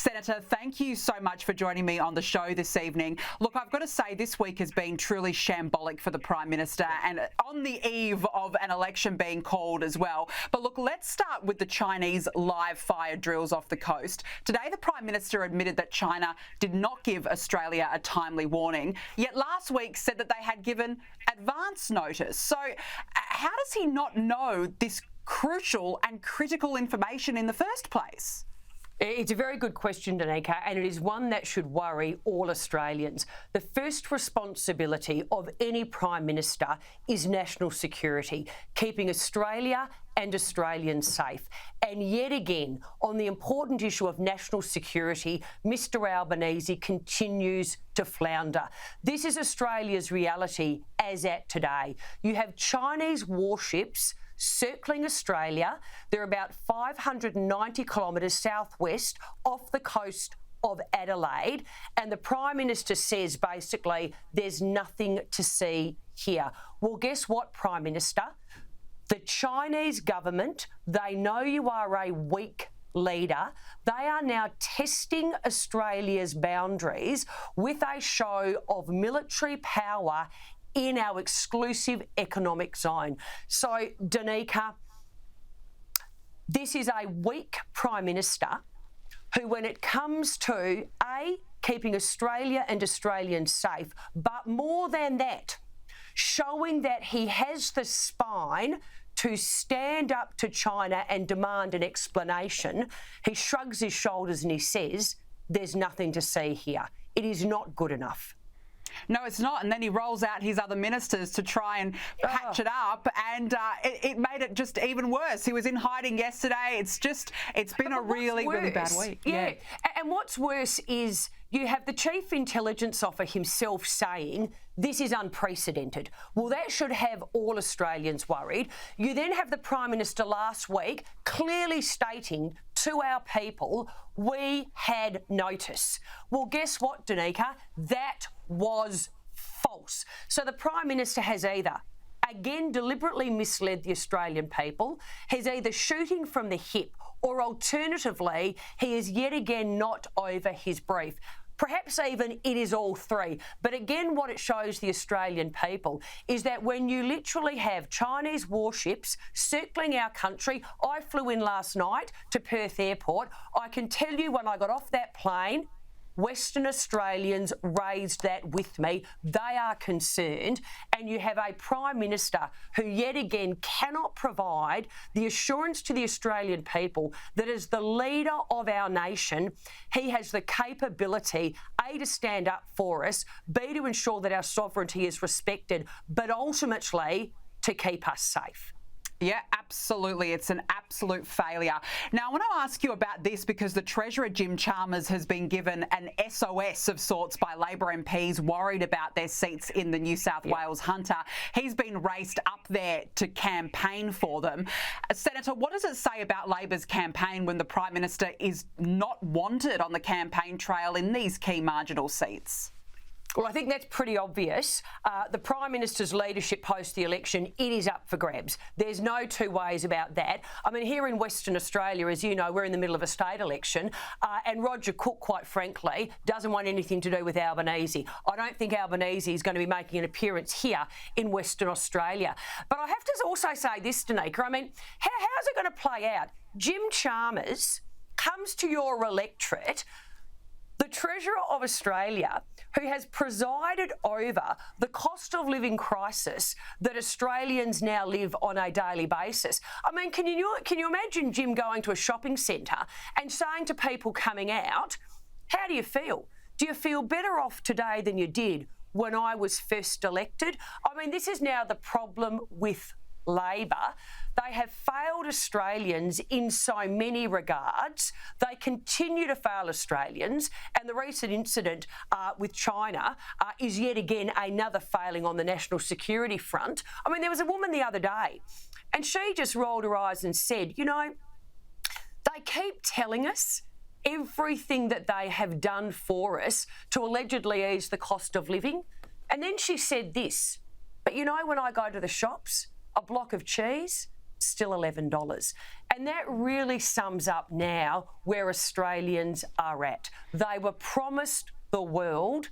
Senator, thank you so much for joining me on the show this evening. Look, I've got to say this week has been truly shambolic for the Prime Minister and on the eve of an election being called as well. But look, let's start with the Chinese live fire drills off the coast. Today, the Prime Minister admitted that China did not give Australia a timely warning, yet last week said that they had given advance notice. So how does he not know this crucial and critical information in the first place? It's a very good question, Danica, and it is one that should worry all Australians. The first responsibility of any Prime Minister is national security, keeping Australia and Australians safe. And yet again, on the important issue of national security, Mr Albanese continues to flounder. This is Australia's reality as at today. You have Chinese warships circling Australia. They're about 590 kilometres southwest off the coast of Adelaide. And the Prime Minister says basically there's nothing to see here. Well, guess what, Prime Minister? The Chinese government, they know you are a weak leader. They are now testing Australia's boundaries with a show of military power in our exclusive economic zone. So, Danica, this is a weak Prime Minister who, when it comes to, A, keeping Australia and Australians safe, but more than that, showing that he has the spine to stand up to China and demand an explanation, he shrugs his shoulders and he says, there's nothing to see here. It is not good enough. No, it's not. And then he rolls out his other ministers to try and patch it up. And it made it just even worse. He was in hiding yesterday. It's been a really, really bad week. Yeah. And what's worse is you have the Chief Intelligence Officer himself saying this is unprecedented. Well, that should have all Australians worried. You then have the Prime Minister last week clearly stating to our people, we had notice. Well, guess what, Danica? That was false. So the Prime Minister has either, again, deliberately misled the Australian people, he's either shooting from the hip, or alternatively, he is yet again not over his brief. Perhaps even it is all three. But again, what it shows the Australian people is that when you literally have Chinese warships circling our country, I flew in last night to Perth Airport. I can tell you when I got off that plane, Western Australians raised that with me. They are concerned. And you have a Prime Minister who yet again cannot provide the assurance to the Australian people that as the leader of our nation, he has the capability, A, to stand up for us, B, to ensure that our sovereignty is respected, but ultimately to keep us safe. Yeah, absolutely. It's an absolute failure. Now, I want to ask you about this because the Treasurer, Jim Chalmers, has been given an SOS of sorts by Labor MPs worried about their seats in the New South Wales Hunter. He's been raced up there to campaign for them. Senator, what does it say about Labor's campaign when the Prime Minister is not wanted on the campaign trail in these key marginal seats? Well, I think that's pretty obvious. The Prime Minister's leadership post the election, it is up for grabs. There's no two ways about that. I mean, here in Western Australia, as you know, we're in the middle of a state election, and Roger Cook, quite frankly, doesn't want anything to do with Albanese. I don't think Albanese is going to be making an appearance here in Western Australia. But I have to also say this, Danica, I mean, how's it going to play out? Jim Chalmers comes to your electorate, the Treasurer of Australia, who has presided over the cost of living crisis that Australians now live on a daily basis. I mean, can you imagine Jim going to a shopping centre and saying to people coming out, how do you feel? Do you feel better off today than you did when I was first elected? I mean, this is now the problem with Labor. They have failed Australians in so many regards. They continue to fail Australians, and the recent incident with China is yet again another failing on the national security front. I mean, there was a woman the other day, and she just rolled her eyes and said, you know, they keep telling us everything that they have done for us to allegedly ease the cost of living. And then she said this, but you know, when I go to the shops, a block of cheese, still $11. And that really sums up now where Australians are at. They were promised the world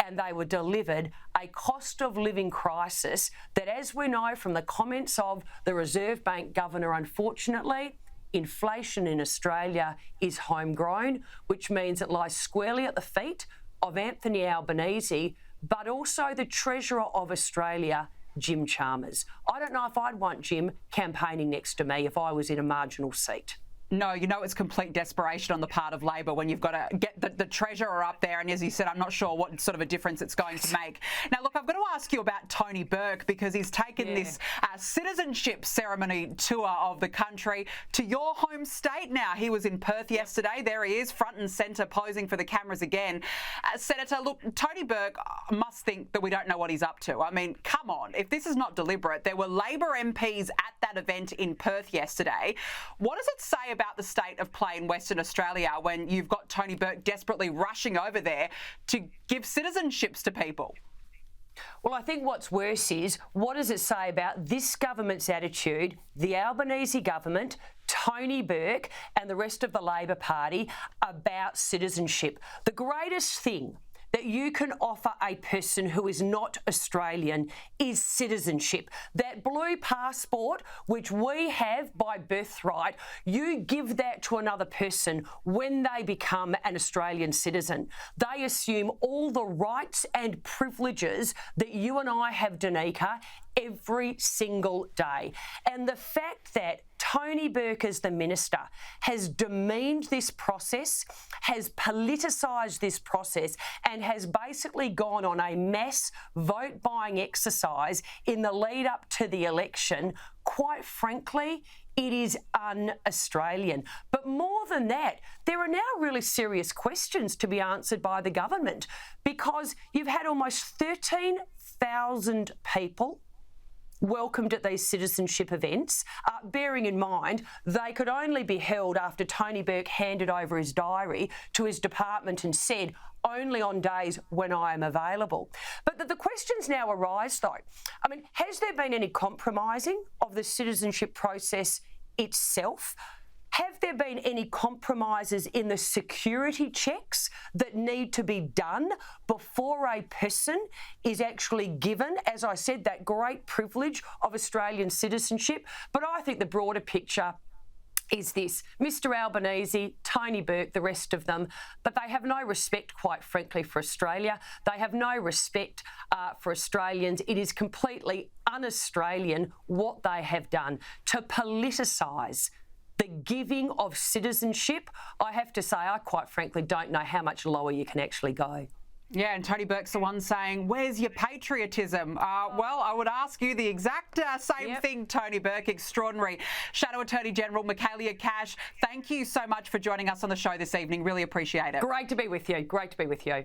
and they were delivered a cost of living crisis that, as we know from the comments of the Reserve Bank Governor, unfortunately, inflation in Australia is homegrown, which means it lies squarely at the feet of Anthony Albanese, but also the Treasurer of Australia, Jim Chalmers. I don't know if I'd want Jim campaigning next to me if I was in a marginal seat. No, you know it's complete desperation on the part of Labor when you've got to get the Treasurer up there. And as you said, I'm not sure what sort of a difference it's going to make. Now, look, I've got to ask you about Tony Burke because he's taken this citizenship ceremony tour of the country to your home state now. He was in Perth yesterday. There he is, front and centre, posing for the cameras again. Senator, look, Tony Burke must think that we don't know what he's up to. I mean, come on. If this is not deliberate, there were Labor MPs at that event in Perth yesterday. What does it say about the state of play in Western Australia when you've got Tony Burke desperately rushing over there to give citizenships to people? Well, I think what's worse is, what does it say about this government's attitude, the Albanese government, Tony Burke and the rest of the Labor Party about citizenship? The greatest thing that you can offer a person who is not Australian is citizenship. That blue passport, which we have by birthright, you give that to another person when they become an Australian citizen. They assume all the rights and privileges that you and I have, Danica, every single day. And the fact that Tony Burke, as the minister, has demeaned this process, has politicised this process, and has basically gone on a mass vote-buying exercise in the lead up to the election, quite frankly, it is un-Australian. But more than that, there are now really serious questions to be answered by the government, because you've had almost 13,000 people welcomed at these citizenship events, bearing in mind they could only be held after Tony Burke handed over his diary to his department and said, only on days when I am available. But the questions now arise, though. I mean, has there been any compromising of the citizenship process itself? Have there been any compromises in the security checks that need to be done before a person is actually given, as I said, that great privilege of Australian citizenship? But I think the broader picture is this: Mr Albanese, Tony Burke, the rest of them, but they have no respect, quite frankly, for Australia. They have no respect for Australians. It is completely un-Australian what they have done to politicise the giving of citizenship. I have to say, I quite frankly don't know how much lower you can actually go. Yeah, and Tony Burke's the one saying, where's your patriotism? Well, I would ask you the exact same thing, Tony Burke. Extraordinary. Shadow Attorney-General Michaelia Cash, thank you so much for joining us on the show this evening. Really appreciate it. Great to be with you. Great to be with you.